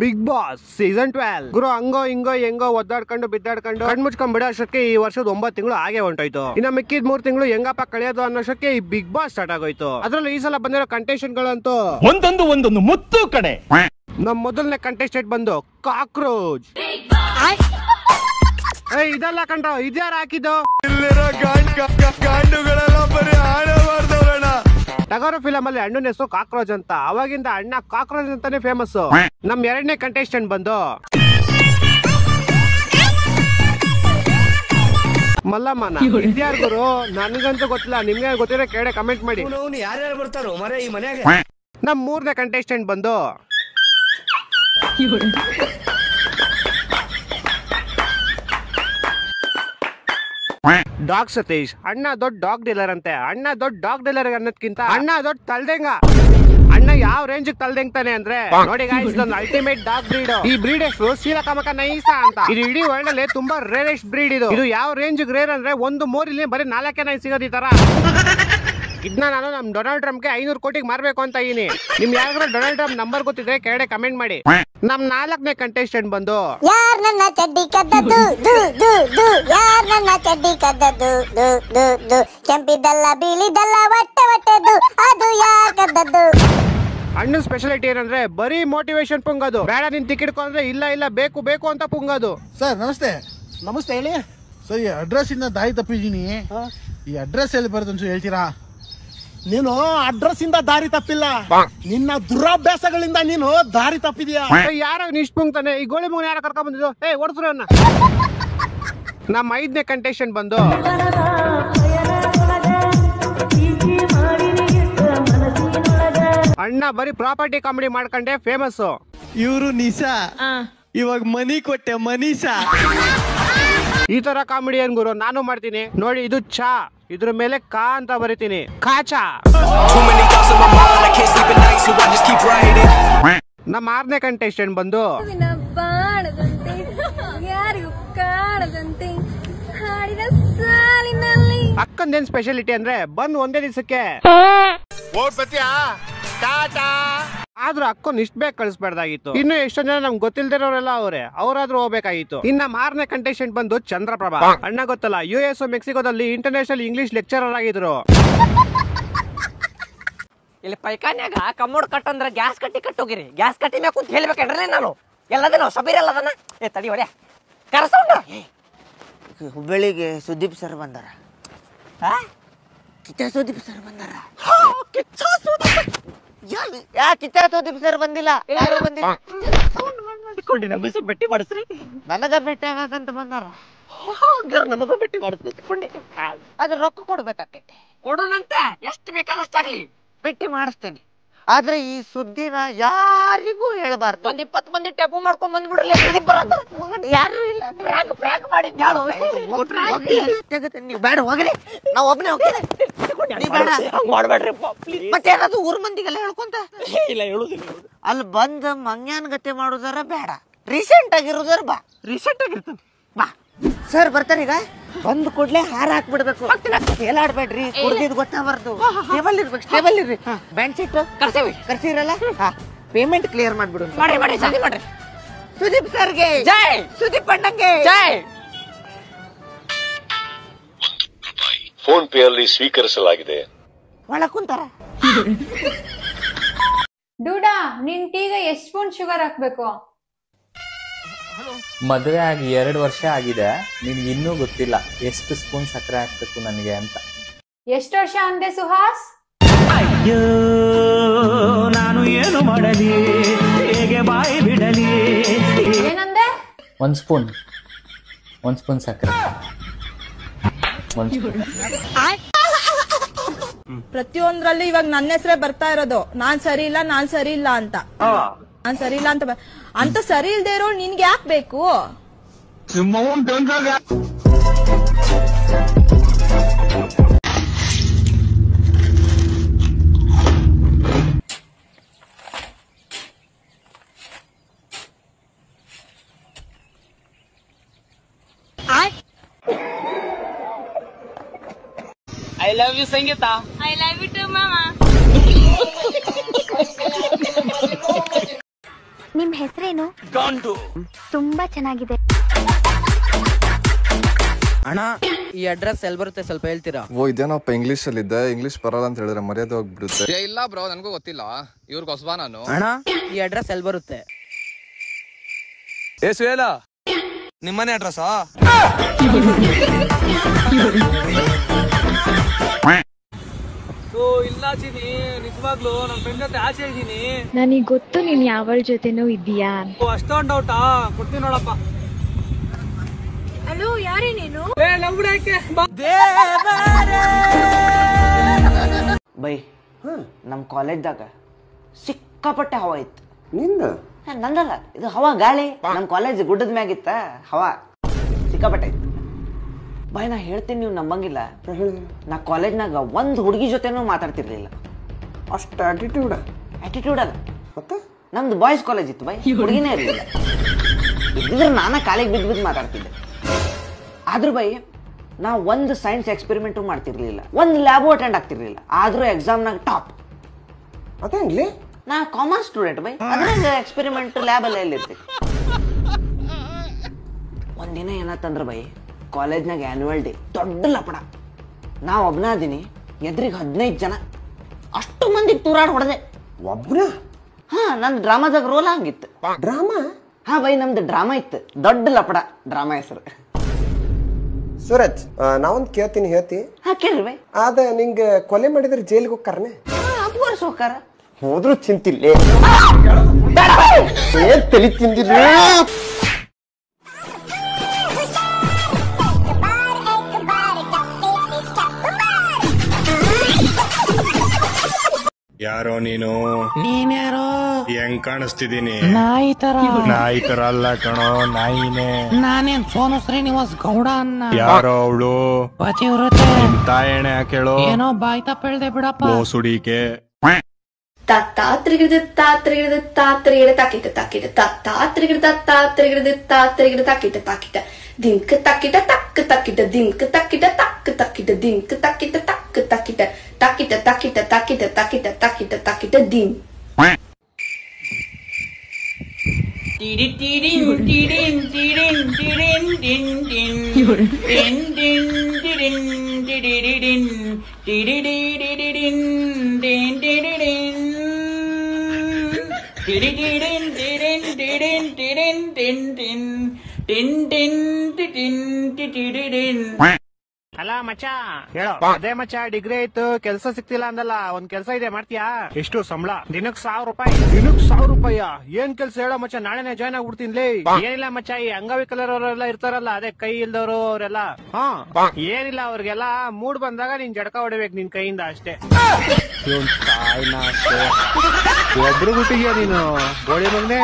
Big boss season 12 ಗುರು ಹಂಗೋ ಹಿಂಗೋ ಹೆಂಗೋ ಒದ್ದಾಡ್ಕೊಂಡು ಬಿದ್ದಾಡ್ಕೊಂಡು ಕಣ್ ಮುಚ್ಕೊಂಡ್ ಬಿಡೋ ಅಷ್ಟಕ್ಕೆ ಈ ವರ್ಷದ 9 ತಿಂಗಳು ಹಾಗೆ ಹೊಂಟೋಯ್ತು. ಇನ್ನ ಮಿಕ್ಕಿದ 3 ತಿಂಗಳು ಹೆಂಗಪ್ಪ ಕಳೆಯೋದು ಅನ್ನೋಷ್ಟಕ್ಕೆ ಈ ಬಿಗ್ ಬಾಸ್ ಸ್ಟಾರ್ಟ್ ಆಗೋಯ್ತು. ಅದ್ರಲ್ಲಿ ಈ ಸಲ ಬಂದಿರೋ ಕಂಟೆಸ್ಟೆಂಟ್ ಗಳಂತೂ ಒಂದೊಂದು ಮುತ್ತು ಕಡೆ. ನಮ್ ಮೊದಲನೇ ಕಂಟೆಸ್ಟೆಂಟ್ ಬಂದು ಕಾಕ್ರೋಚ್. ಇದೆಲ್ಲ ಕಂಡ ಇದ್ಯಾರು ಹಾಕಿದ್ದು? ಟಗರು ಫಿಲಂ ಅಲ್ಲಿ ಅಣ್ಣನ ಹೆಸರು ಕಾಕ್ರೋಚ್ ಅಂತ. ಅವಾಗಿಂದ ಅಣ್ಣ ಕಾಕ್ರೋಚ್ ಅಂತಾನೆ ಫೇಮಸ್. ನಮ್ ಎರಡನೇ ಕಂಟೆಸ್ಟೆಂಟ್ ಬಂದು ಮಲ್ಲಮ್ಮನ. ಇದ್ಯಾರು ಗುರು? ನನಗಂತೂ ಗೊತ್ತಿಲ್ಲ, ನಿಮ್ಗೆ ಗೊತ್ತಿರೋ ಕೇಳಿ ಕಮೆಂಟ್ ಮಾಡಿ. ಯಾರ್ಯಾರು ಬರ್ತಾರೋ ಮರ ಈ ಮನೆಯಾಗ. ನಮ್ ಮೂರನೇ ಕಂಟೆಸ್ಟೆಂಟ್ ಬಂದು ಡಾಗ್ ಸತೀಶ್. ಅಣ್ಣ ದೊಡ್ಡ ಡಾಗ್ ಡೀಲರ್ ಅಂತೆ. ಅಣ್ಣ ದೊಡ್ಡ ಡಾಗ್ ಡೀಲರ್ ಅನ್ನೋದ್ಕಿಂತ ಅಣ್ಣ ದೊಡ್ಡ ತಲ್ದೆಂಗ. ಅಣ್ಣ ಯಾವ ರೇಂಜ್ ತಲ್ದೆಂಗ್ತಾನೆ ಅಂದ್ರೆ ನೋಡಿ ಗಾಯ್ಸ್, ಇದೊಂದು ಅಲ್ಟಿಮೇಟ್ ಡಾಗ್ ಬ್ರೀಡ್. ಈ ಬ್ರೀಡ್ ಹೆಸರು ಸೀಲಕಮಕ ನೈಸಾ ಅಂತ. ಇದು ಇಡೀ ವರ್ಲ್ಡ್ ಅಲ್ಲಿ ತುಂಬಾ ರೇರೆಸ್ಟ್ ಬ್ರೀಡ್. ಇದು ಯಾವ ರೇಂಜ್ ರೇರ್ ಅಂದ್ರೆ ಒಂದು ಮೋರಿಲಿ ಬರೀ 4 ನಾಯಿ ಸಿಗೋದು ಈ ತರ. ಇದನ್ನ ನಾನು ನಮ್ ಡೊನಾಲ್ಡ್ ಟ್ರಂಪ್ ಗೆ 500 ಕೋಟಿಗೆ ಮಾರ್ಬೇಕು ಅಂತ ಇದೀನಿ. ನಿಮ್ ಯಾರು ಡೊನಾಲ್ಡ್ ಟ್ರಂಪ್ ನಂಬರ್ ಗೊತ್ತಿದ್ರೆ ಕೆಳಗಡೆ ಕಮೆಂಟ್ ಮಾಡಿ. ನಮ್ 4ನೇ ಕಂಟೆಸ್ಟೆಂಟ್ ಬಂದು ಯಾರ್ ನನ್ನ ಚಡ್ಡಿ ಕದ್ದದ್ದು ದು ದು ದು, ಯಾರ್ ನನ್ನ ಚಡ್ಡಿ ಕದ್ದದ್ದು ದು ದು ದು, ಕೆಂಪಿದ್ದಲ್ಲ ಬಿಳಿದಲ್ಲ ಹೊಟ್ಟೆ ಹೊಟ್ಟೆದು, ಅದು ಯಾರ್ ಕದ್ದದ್ದು? ಅಣ್ಣನ ಸ್ಪೆಷಾಲಿಟಿ ಏನಂದ್ರೆ ಬರೀ ಮೋಟಿವೇಶನ್ ಪುಂಗೋದು. ಬೇಡ ನೀನ್ ತಿಕ್ಕಿಡ್ಕೊಂಡ್ರೆ ಇಲ್ಲ ಇಲ್ಲ ಬೇಕು ಬೇಕು ಅಂತ ಪುಂಗೋದು. ಸರ್ ನಮಸ್ತೆ. ನಮಸ್ತೆ, ಹೇಳಿ ಸರ್. ಈ ಅಡ್ರೆಸ್ ಇಂದ ದಾರಿ ತಪ್ಪಿದೀನಿ. ಈ ಅಡ್ರೆಸ್ ಎಲ್ಲಿ ಬರುತ್ತೆ ಅಂತ ಹೇಳ್ತೀರಾ? ನೀನು ಅಡ್ರೆಸ್ ಇಂದ ದಾರಿ ತಪ್ಪಿಲ್ಲ, ನಿನ್ನ ದುರಾಭ್ಯಾಸಗಳಿಂದ ನೀನು ದಾರಿ ತಪ್ಪಿದ್ಯಾ. ಯಾರೋ ಇಷ್ಟ ಪುಂಗ್ತಾನೆ. ಈ ಗೋಳಿ ಮುಗಿನ ಯಾರ ಕರ್ಕೊಂಡ್ ಬಂದಿದ್ದು? ಓಡಿಸ್ರು ಅನ್ನ. ನಮ್ಮ 5ನೇ ಕಂಟೆಸ್ಟೆಂಟ್ ಬಂದು ಅಣ್ಣ ಬರೀ ಪ್ರಾಪರ್ಟಿ ಕಾಮಿಡಿ ಮಾಡ್ಕೊಂಡೆ ಫೇಮಸ್. ಇವರು ನಿಶಾ, ಇವಾಗ ಮನಿ ಕೊಟ್ಟೆ ಮನೀಷಾ. ಈ ತರ ಕಾಮಿಡಿ ಏನ್ ಗುರು ನಾನು ಮಾಡ್ತೀನಿ ನೋಡಿ. ಇದು ಚಾ, ಇದ್ರ ಮೇಲೆ ಕಾ ಅಂತ ಬರಿತೀನಿ, ಕಾಚಾ. ನಮ್ಮ 6ನೇ ಕಂಟೆಸ್ಟೆಂಟ್ ಬಂದು ಅಕ್ಕಂದೇನ್ ಸ್ಪೆಷಾಲಿಟಿ ಅಂದ್ರೆ ಬಂದ್ ಒಂದೇ ದಿವಸಕ್ಕೆ ಆದ್ರೂ ಅಕ್ಕನ್ ಇಷ್ಟ ಬೇಗ ಕಳಿಸ್ಬಾರ್ದಾಗಿತ್ತು. ಇನ್ನು ಎಷ್ಟೊಂದ್ ಜನ ನಮ್ಗೆ ಗೊತ್ತಿಲ್ದಿರೋರೆಲ್ಲ ಅವ್ರಾದ್ರೂ ಹೋಗ್ಬೇಕಾಗಿತ್ತು. ಇನ್ನ 6ನೇ ಕಂಟೆಸ್ಟೆಂಟ್ ಬಂದು ಚಂದ್ರಪ್ರಭಾ. ಅಣ್ಣ ಗೊತ್ತಲ್ಲ, US ಮೆಕ್ಸಿಕೋದಲ್ಲಿ ಇಂಟರ್ನ್ಯಾಷನಲ್ ಇಂಗ್ಲಿಷ್ ಲೆಕ್ಚರರ್ ಆಗಿದ್ರು. ಇಲ್ಲಿ ಪೈಖಾನ್ಯಾಗ ಕಮ್ಮೋಡ್ ಕಟ್ಟಂದ್ರ ಗ್ಯಾಸ್ ಕಟ್ಟಿ ಕಟ್ಟೋಗಿರಿ. ಗ್ಯಾಸ್ ಕಟ್ಟಿ ಮ್ಯಾಗ ಕುಂತ ಹೇಳ್ಬೇಕೇನ್ರಿ ನಾನು ಎಲ್ಲದನ್ನ ಸಬೀರ್ ಎಲ್ಲದನ್ನ. ತಡಿ ಹೊಡ್ಯ ಕರಸೌಂಡ. ಹುಬ್ಬಳ್ಳಿಗೆ ಸುದೀಪ್ ಸರ್ ಬಂದಾರ. ಕಿಚ್ಚ ಸುದೀಪ್ ಸರ್ ಬಂದಾರ. ಕಿಚ್ಚ ಸುದೀಪ್ ಸರ್ ಬಂದಿಲ್ಲ, ಯಾರು ಬಂದಿಲ್ಲ. ಭೇಟಿ ಮಾಡಿಸ್ರಿ. ನನಗ ಭೇಟಿ ಆಗಂತ ಬಂದಾರ. ನಮಗ ಭೇಟಿ ಮಾಡಿಸ್ಕೊಂಡಿ. ಅದ್ರ ರೊಕ್ಕ ಕೊಡ್ಬೇಕಾಕೈತಿ. ಕೊಡೋಣಂತ ಎಷ್ಟು ಬೇಕಾದಷ್ಟಾಗ್ಲಿ ಭೇಟಿ ಮಾಡಿಸ್ತೇನೆ. ಆದ್ರೆ ಈ ಸುದ್ದಿನ ಯಾರಿಗೂ ಹೇಳ್ಬಾರ್ದು. ಒಂದ್ 20 ಮಂದಿ ಟ್ಯಾಪು ಮಾಡ್ಕೊಂಡ್ ಬಂದ್ಬಿಡ್ಲಿ. ಯಾರು ಇಲ್ಲ. ನೀವು ಬೇಡ ಹೋಗ್ರಿ, ನಾವ್ ಒಬ್ಬನೇ ಹೋಗ್ತೀನಿ. ಮಾಡ್ಬೇಡ್ರಿ ಮತ್ತೆ ಏನಾದ್ರು ಊರ್ ಮಂದಿಗೆಲ್ಲ ಹೇಳ್ಕೊಂತ ಇಲ್ಲ ಹೇಳುದಿಲ್ಲ. ಅಲ್ಲಿ ಬಂದ್ ಮಂಗ್ಯಾನ್ ಗತೆ ಮಾಡುದಾರ ಬೇಡ, ರೀಸೆಂಟ್ ಆಗಿರೋದಾರ ಬಾ. ರೀಸೆಂಟ್ ಆಗಿರ್ತದೆ ಬಾ ಸರ್ ಬರ್ತಾರ. ಈಗ ಬಂದ್ ಕೂಡ್ಲೆ ಹಾರ ಹಾಕ್ಬಿಡ್ಬೇಕು. ಏಲಾಡ್ಬೇಡ್ರಿ, ಕುಡ್ದಿದ್ ಗೊತ್ತಾಗ್ಬಾರ್ದು. ಸ್ಟೇಬಲ್ ಇರ್ಬೇಕು, ಸ್ಟೇಬಲ್ ಇರ್ರಿ. ಬ್ಯಾಂಡ್ ಸೀಟ್ ಕರ್ಸಿರಲ್ಲ, ಪೇಮೆಂಟ್ ಕ್ಲಿಯರ್ ಮಾಡ್ಬಿಡು. ಮಾಡಿ ಸರಿ ಮಾಡ್ರಿ. ಸುದೀಪ್ ಸರ್ಗೆ ಜೈ, ಸುದೀಪ್ ಅಣ್ಣಂಗೆ ಜೈ. ಫೋನ್ ಪೇ ಅಲ್ಲಿ ಸ್ವೀಕರಿಸಲಾಗಿದೆ. ಒಳ ಕುಂತಾರ. ಡೂಡಾ, ನಿನ್ ಟೀಗೆ ಎಷ್ಟು ಸ್ಪೂನ್ ಶುಗರ್ ಹಾಕ್ಬೇಕು? ಮದುವೆ ಆಗಿ 2 ವರ್ಷ ಆಗಿದೆ, ನಿನ್ಗೆ ಇನ್ನೂ ಗೊತ್ತಿಲ್ಲ ಎಷ್ಟು ಸ್ಪೂನ್ ಸಕ್ಕರೆ ಹಾಕ್ಬೇಕು ನನಗೆ ಅಂತ. ಎಷ್ಟು ವರ್ಷ ಅಂದೆ ಸುಹಾಸ್? ಅಯ್ಯೋ ನಾನು ಏನು ಮಾಡಲಿ, ಹೇಗೆ ಬಾಯಿ ಬಿಡಲಿ. ಏನಂದೆ? 1 ಸ್ಪೂನ್ ಸಕ್ಕರೆ. ಪ್ರತಿಯೊಂದ್ರಲ್ಲಿ ಇವಾಗ ನನ್ನ ಹೆಸರೇ ಬರ್ತಾ ಇರೋದು. ನಾನ್ ಸರಿ ಇಲ್ಲ ಅಂತ. ನಾನ್ ಸರಿ ಇಲ್ಲ ಅಂತ ಸರಿ ಇಲ್ದೇ ಇರೋ ನಿನ್ಗೆ ಯಾಕೆ ಬೇಕು? I love you Sangeetha. I love you too ಮಾಮಾ. ನಿಮ್ ಹೆಸರೇನು? ಹೆಸರೇನು? ತುಂಬಾ ಚೆನ್ನಾಗಿದೆ. ಅಣ್ಣ ಈ ಅಡ್ರೆಸ್ ಎಲ್ಲಿ ಬರುತ್ತೆ ಸ್ವಲ್ಪ ಹೇಳ್ತೀರಾ? ಓ ಇದೇನಪ್ಪ ಇಂಗ್ಲಿಷ್ ಅಲ್ಲಿ ಇದೆ, ಇಂಗ್ಲಿಷ್ ಬರಲ್ಲ ಅಂತ ಹೇಳಿದ್ರೆ ಮರ್ಯಾದೆ ಹೋಗ್ಬಿಡುತ್ತೆ. ಇಲ್ಲ ಬ್ರೋ ನನಗೂ ಗೊತ್ತಿಲ್ಲ, ಇವ್ರಿಗೆ ಹೊಸಬಾ ನಾನು. ಅಣ್ಣ ಈ ಅಡ್ರೆಸ್ ಎಲ್ಲಿ ಬರುತ್ತೆ? ಏ ಸುಯೇಲ ನಿಮ್ಮನೆ ಅಡ್ರೆಸ್ ಇಲ್ಲಾಚಿನಿ ನಿಜವಾಗ್ಲು ನನ್ನ ಫ್ರೆಂಡ್ ಜೊತೆ ಆಚೆ ಇದ್ದೀನಿ. ನನಗ್ ಗೊತ್ತು ನೀನ್ ಯಾವಳ ಜೊತೆನೂ ಇದೀಯಾ. ಅಷ್ಟೊಂದು ಡೌಟಾ? ಕೊಡ್ತೀನಿ ನೋಡಪ್ಪ. ಹಲೋ ಯಾರೇ ನೀನು? ಬೈ ನಮ್ ಕಾಲೇಜ್ದಾಗ ಸಿಕ್ಕಾಪಟ್ಟೆ ಹವಾ ಇತ್ತು. ನಿಂದ ನಂದಲ್ಲ ಇದು ಹವಾ ಗಾಳಿ. ನಮ್ ಕಾಲೇಜ್ ಗುಡ್ಡದ ಮ್ಯಾಗಿತ್ತ ಹವಾ ಸಿಕ್ಕಾಪಟ್ಟೆ ಇತ್ತು. ಬೈ ನಾ ಹೇಳ್ತೀನಿ ನೀವು ನಂಬಂಗಿಲ್ಲ, ನಾ ಕಾಲೇಜ್ನಾಗ ಒಂದ್ ಹುಡುಗಿ ಜೊತೆನೂ ಮಾತಾಡ್ತಿರ್ಲಿಲ್ಲ. ಅಷ್ಟು ಆಟಿಟ್ಯೂಡ್ ಅಲ್ಲ ಮತ್ತೆ ನಮ್ದು ಬಾಯ್ಸ್ ಕಾಲೇಜ್ ಇತ್ತು ಬೈ, ಹುಡುಗಿನೇ ಇರ್ಲಿಲ್ಲ. ಇದ್ದಿದ್ರೆ ನಾನ ಕಾಲಿಗೆ ಬಿದ್ದು ಮಾತಾಡ್ತಿದ್ದೆ. ಆದ್ರೂ ಬೈ ನಾ ಒಂದು ಸೈನ್ಸ್ ಎಕ್ಸ್ಪೆರಿಮೆಂಟು ಮಾಡ್ತಿರ್ಲಿಲ್ಲ, ಒಂದು ಲ್ಯಾಬು ಅಟೆಂಡ್ ಆಗ್ತಿರ್ಲಿಲ್ಲ. ಆದ್ರೂ ಎಕ್ಸಾಮ್ನಾಗ ಟಾಪ್. ಅದೇನ್ಲಿ ನಾ ಕಾಮರ್ಸ್ ಸ್ಟೂಡೆಂಟ್ ಬೈ, ಅದ್ರಾಗ ಎಕ್ಸ್ಪೆರಿಮೆಂಟ್ ಲ್ಯಾಬ್ ಎಲ್ಲ ಎಲ್ಲಿರ್ತೀವಿ. ಒಂದಿನ ಏನತ್ತಂದ್ರ ಬೈ ಕಾಲೇಜ್ನಾಗ ಆನ್ಯುವಲ್ ಡೇ ದೊಡ್ಡ ಲಪಡ. ನಾ ಒಬ್ನ ಅದೀನಿ, ಎದ್ರಿಗೆ 15 ಜನ, ಅಷ್ಟು ಮಂದಿಗೆ ತೂರಾಡ್ ಹೊಡೆದೆ. ಒಬ್ನ? ಹಾ ನಂದು ಡ್ರಾಮಾದಾಗ ರೋಲ್ ಹಂಗಿತ್ತು. ಡ್ರಾಮಾ? ಹಾ ಬೈ ನಮ್ದು ಡ್ರಾಮಾ ಇತ್ತು, ದೊಡ್ಡ ಲಪಡ. ಡ್ರಾಮಾ ಹೆಸರು ಸೂರಜ್. ನಾವೊಂದ್ ಕೇಳ್ತೀನಿ, ಹೇಳ್ತಿ? ಹಾ ಕೇಳ್ರಿ ಬೈ. ಅದ ನಿಂಗ ಕೊಲೆ ಮಾಡಿದ್ರೆ ಜೈಲಿಗೆ ಹೋಗ್ಕಾರನೆ? ಅಫ್ಕೋರ್ಸ್ ಹೋಗ್ತಾರ. ಹೋದ್ರು ಚಿಂತಿಲ್ಲ, ಏನ್ ತಲಿ ತಿಂದಿಲ್ಲ. ಯಾರೋ ನೀನು? ನೀನ್ಯಾರೋ? ಹೆಂಗ್ ಕಾಣಿಸ್ತಿದೀನಿ? ನಾಯಿ ತರ. ನಾಯಿ ತರ ಅಲ್ಲ ಕಣೋ, ನಾಯಿನೇ. ನಾನೇನ್ ಸೋನು ಶ್ರೀನಿವಾಸ್ ಗೌಡ ಅನ್ನ. ಯಾರೋ ಅವಳು? ಪತಿವ್ರತೆ. ತಾಯಣೆ ಹಾಕೇಳು. ಏನೋ ಬಾಯ್ ತಪ್ಪ ಹೇಳ್ದೆ ಬಿಡಪ್ಪ. ಬೋಸುಡಿಕೆ. ತಾತ್ರಿಗಿಡ್ದು ತಾತ್ರಿಗಿಡ್ದು ತಾತ್ರಿಗಿಡ ತಾಕಿಟ ತಾಕಿಟ ತಾತ್ರಿಗಿಡ್ದ ತಾತ್ರಿಗಿಡ್ದು ತಾತ್ರಿಗಿಡ ತಾಕಿಟ ತಾಕಿಟ ದಿಂಕ್ ತಾಕಿಟ ತಕ್ ತಾಕಿಟ ದಿಂಕ್ ತಾಕಿಟ ತಕ್ ತಾಕಿಟ ದಿಂಕ್ ತಾಕಿಟ ತಕ್ ತಾಕಿಟ ತಾಕಿಟ ತಾಕಿಟ ತಾಕಿಟ ತಾಕಿಟ ತಾಕಿಟ ತಾಕಿಟ ದಿನ್. ಟಿಡಿ ಟಿಡಿನ್ ಟಿಡಿನ್ ಟಿಡಿನ್ ಟಿಡಿನ್ ಟಿನ್ ಟಿನ್ ಟಿನ್ ಟಿನ್ ಟಿಡಿನ್ ಟಿಡಿಡಿಡಿನ್ ಟಿಡಿಡಿಡಿಡಿನ್ ಟಿನ್ ಟಿಡಿಡಿನ್ ಟಿಡಿಡಿಡಿನ್ ಟಿಡಿನ್ ಟಿಡಿನ್ ಟಿಡಿನ್ ಟಿನ್ ಟಿನ್ ಟಿನ್ ಟಿನ್ ಟಿಡಿನ್ ಟಿಡಿಡಿನ್. ಅಲ್ಲ ಮಚ್ಚ ಹೇಳೋ. ಅದೇ ಮಚ್ಚ ಡಿಗ್ರಿ ಆಯ್ತು, ಕೆಲ್ಸ ಸಿಕ್ತಿಲ್ಲ ಅಂದಲ್ಲ, ಒಂದ್ ಕೆಲ್ಸ ಇದೆ ಮಾಡ್ತೀಯಾ? ಎಷ್ಟು ಸಂಬಳ? ದಿನಕ್ 1000 ರೂಪಾಯಿ. ದಿನಕ್ 1000 ರೂಪಾಯಿ? ಏನ್ ಕೆಲ್ಸ ಹೇಳೋ ಮಚ್ಚ, ನಾಳೆನೆ ಜಾಯ್ನ್ ಆಗ್ಬಿಡ್ತೀನಿ. ಏನಿಲ್ಲ ಮಚ್ಚ, ಈ ಅಂಗವಿಕಲರವರೆಲ್ಲ ಇರ್ತಾರಲ್ಲ, ಅದೇ ಕೈ ಇಲ್ದವ್ರು ಅವರೆಲ್ಲ, ಏನಿಲ್ಲ ಅವ್ರಿಗೆಲ್ಲ ಮೂಡ್ ಬಂದಾಗ ನೀನ್ ಜಡಕ ಹೊಡಿಬೇಕು ನಿನ್ ಕೈಯಿಂದ ಅಷ್ಟೇ. ಒಬ್ರು ಗುಟ್ಟಿಗೆ ನೀನು ಗೋಳಿ ಮಗನೆ.